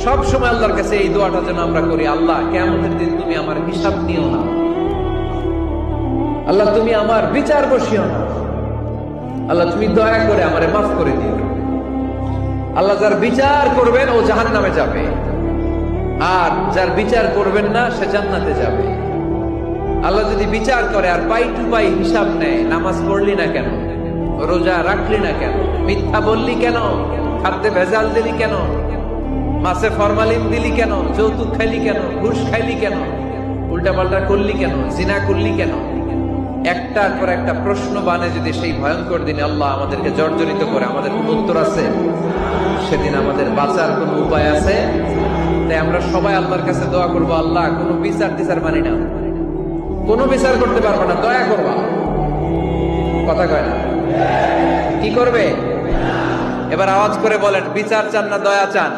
সব সময় আল্লাহর কাছে এই দোয়াটা যেন আমরা করি, আল্লাহ কিয়ামতের দিন তুমি আমার হিসাব নিও না, আল্লাহ তুমি আমার বিচার বসিও না, আল্লাহ তুমি দয়া করে আমারে মাফ করে দিও। আল্লাহ যার বিচার করবেন ও জাহান্নামে যাবে, আর যার বিচার করবেন না সে জান্নাতে যাবে। আল্লাহ যদি বিচার করে আর পাই টু পাই হিসাব নেয়, নামাজ পড়লি না কেন, রোজা রাখলি না কেন, মিথ্যা বললি কেন, খাদ্যে ভেজাল দিলি কেন, মাছে ফরমালিন দিলি কেন, যৌতুক খাইলি কেন, ঘুষ খাইলি কেন, উল্টাপাল্টা করলি কেন, জিনা করলি কেন, একটার পর একটা প্রশ্ন বানে যদি সেই ভয়ঙ্কর দিনে আল্লাহ আমাদেরকে জর্জরিত করে, আমাদের কোন উত্তর আছে? সেদিন আমাদের বাঁচার কোন উপায় আছে? তাই আমরা সবাই আল্লাহর কাছে দোয়া করবো, আল্লাহ কোন বিচার টিচার মানি না, কোন বিচার করতে পারবো না, দয়া করবা। কথা কয় না? কি করবে? এবার আওয়াজ করে বলেন, বিচার চান না দয়া চান?